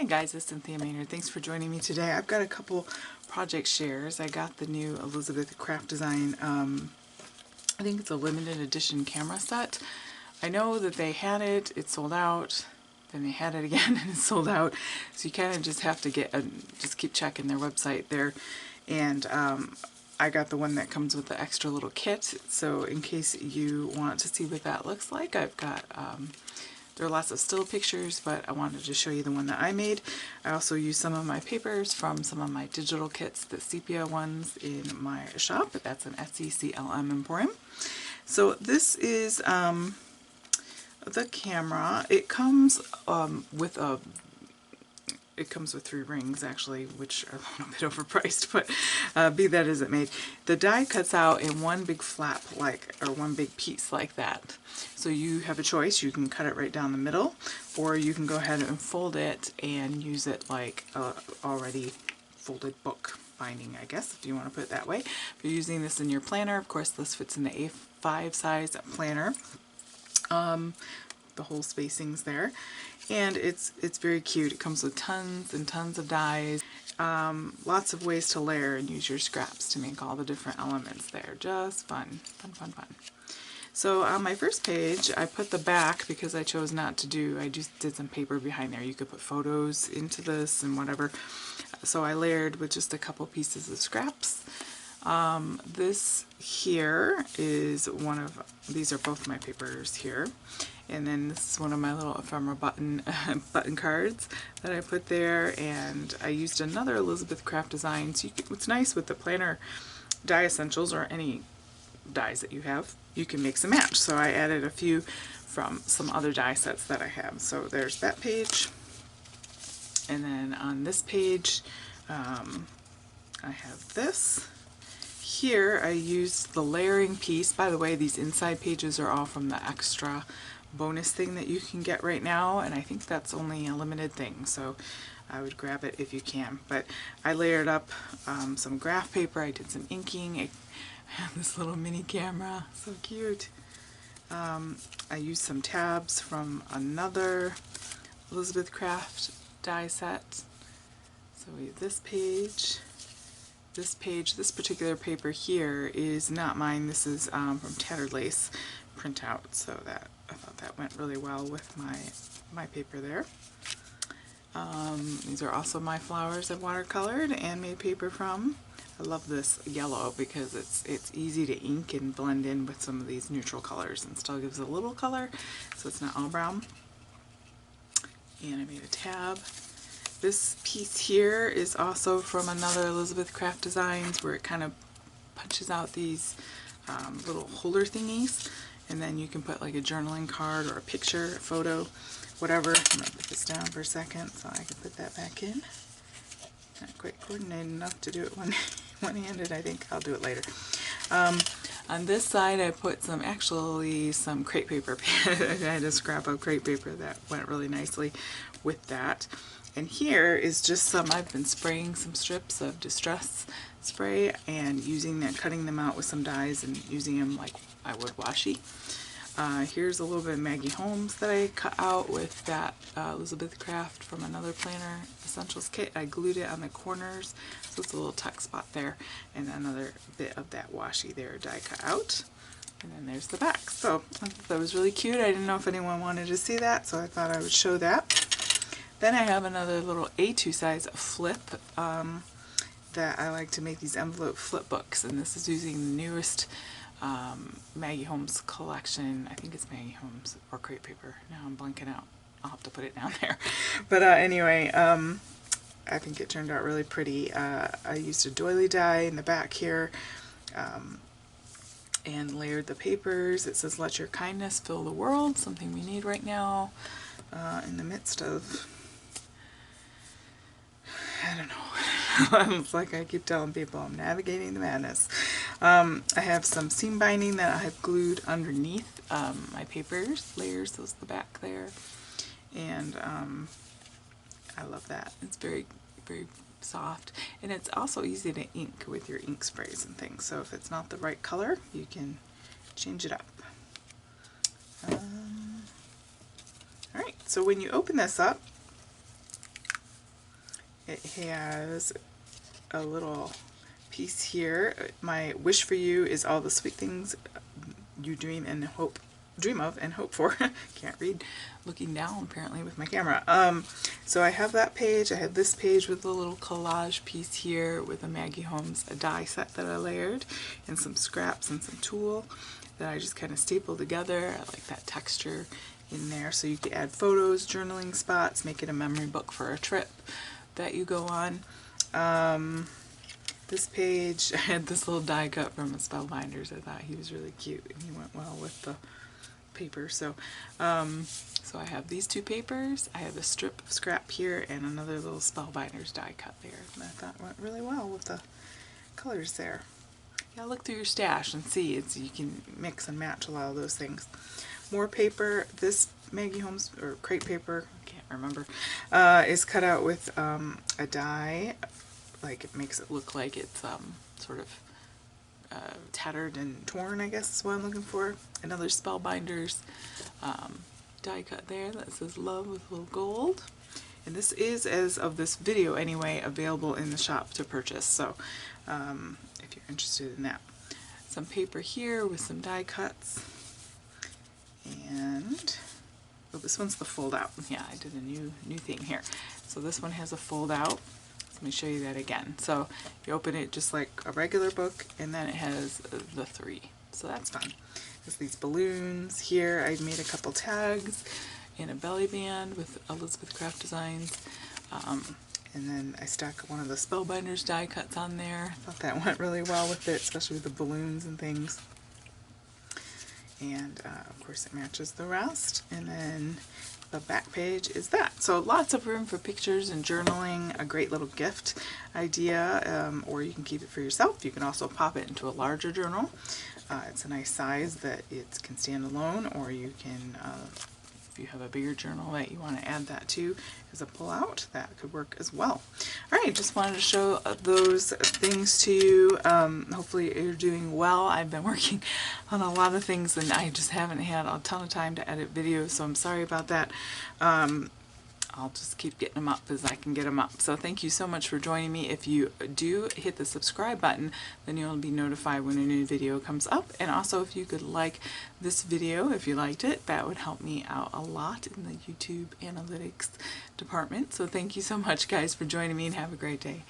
guys, it's Cynthia Maynard. Thanks for joining me today. I've got a couple project shares. I got the new Elizabeth Craft Design, I think it's a limited edition camera set. I know that they had it, it sold out, then they had it again and it sold out. So you kind of just have to just keep checking their website there. And I got the one that comes with the extra little kit. So in case you want to see what that looks like, I've got there are lots of still pictures, but I wanted to show you the one that I made. I also used some of my papers from some of my digital kits, the sepia ones in my shop. That's an Etsy CLM Emporium. So this is the camera. It comes with a it comes with 3 rings actually, which are a little bit overpriced, but be that as it may. The die cuts out in one big flap, or one big piece like that. So you have a choice. You can cut it right down the middle, or you can go ahead and fold it and use it like a already folded book binding, I guess, if you want to put it that way. If you're using this in your planner, of course this fits in the A5 size planner. The whole spacing's there, and it's very cute. It comes with tons and tons of dies, lots of ways to layer and use your scraps to make all the different elements there. Just fun, fun, fun, fun. So on my first page, I put the back because I chose not to do, I just did some paper behind there. You could put photos into this and whatever. So I layered with just a couple pieces of scraps. This here is one of, these are both my papers here. And then this is one of my little ephemera button cards that I put there, and I used another Elizabeth Craft Design. So what's nice with the planner die essentials, or any dies that you have, you can mix and match. So I added a few from some other die sets that I have. So there's that page, and then on this page I have this. Here I used the layering piece. By the way, these inside pages are all from the extra bonus thing that you can get right now, and I think that's only a limited thing, so I would grab it if you can. But I layered up some graph paper, I did some inking, I have this little mini camera, so cute. I used some tabs from another Elizabeth Craft die set. So we have this page, this particular paper here is not mine. This is from Tattered Lace printout, so that I thought that went really well with my paper there. These are also my flowers I've watercolored and made paper from. I love this yellow because it's easy to ink and blend in with some of these neutral colors and still gives a little color, so it's not all brown. And I made a tab. This piece here is also from another Elizabeth Craft Designs, where it kind of punches out these little holder thingies, and then you can put like a journaling card or a picture, a photo, whatever. I'm going to put this down for a second so I can put that back in. Not quite coordinated enough to do it one-handed. I think I'll do it later. On this side I put some crepe paper. I had a scrap of crepe paper that went really nicely with that. And here is just I've been spraying some strips of Distress spray and cutting them out with some dies and using them like I would washi. Here's a little bit of Maggie Holmes that I cut out with that Elizabeth Craft from another planner essentials kit. I glued it on the corners, so it's a little tuck spot there, and another bit of that washi there die cut out. And then there's the back. So I thought that was really cute. I didn't know if anyone wanted to see that, so I thought I would show that. Then I have another little A2 size flip that I like to make these envelope flip books, and this is using the newest Maggie Holmes collection. I think it's Maggie Holmes or crepe paper. Now I'm blanking out. I'll have to put it down there. But anyway, I think it turned out really pretty. I used a doily die in the back here and layered the papers. It says, "Let your kindness fill the world," something we need right now in the midst of, I don't know. It's like I keep telling people, I'm navigating the madness. I have some seam binding that I have glued underneath my papers, layers, those at the back there. And I love that. It's very, very soft. And it's also easy to ink with your ink sprays and things. So if it's not the right color, you can change it up. Alright, so when you open this up, It has a little piece here. My wish for you is all the sweet things you dream of and hope for. Can't read looking down apparently with my camera. So I have that page. I have this page with a little collage piece here with a Maggie Holmes die set that I layered, and some scraps and some tulle that I just kind of stapled together. I like that texture in there, so you could add photos, journaling spots, make it a memory book for a trip that you go on. This page, I had this little die cut from a Spellbinders. I thought he was really cute and he went well with the paper. So so I have these two papers, I have a strip of scrap here, and another little Spellbinders die cut there, and I thought went really well with the colors there. Yeah, look through your stash and see. You can mix and match a lot of those things. More paper. This Maggie Holmes, or crepe paper, I can't remember, is cut out with a die. Like, it makes it look like it's sort of tattered and torn, I guess is what I'm looking for. Another Spellbinders die cut there that says love with a little gold. And this is, as of this video anyway, available in the shop to purchase, so if you're interested in that. Some paper here with some die cuts. And oh, this one's the fold out. Yeah, I did a new thing here. So this one has a fold out. Let me show you that again. So you open it just like a regular book, and then it has the three. So that's fun. There's these balloons here. I made a couple tags in a belly band with Elizabeth Craft Designs. And then I stuck one of the Spellbinders die cuts on there. I thought that went really well with it, especially with the balloons and things. And of course it matches the rest. And then the back page is that. So lots of room for pictures and journaling, a great little gift idea, or you can keep it for yourself. You can also pop it into a larger journal. It's a nice size that it can stand alone, or you can, if you have a bigger journal that you want to add that to as a pull out, that could work as well. Alright, just wanted to show those things to you. Hopefully you're doing well. I've been working on a lot of things and I just haven't had a ton of time to edit videos, so I'm sorry about that. I'll just keep getting them up as I can get them up. So thank you so much for joining me. If you do hit the subscribe button, then you'll be notified when a new video comes up. And also, if you could like this video, if you liked it, that would help me out a lot in the YouTube analytics department. So thank you so much, guys, for joining me, and have a great day.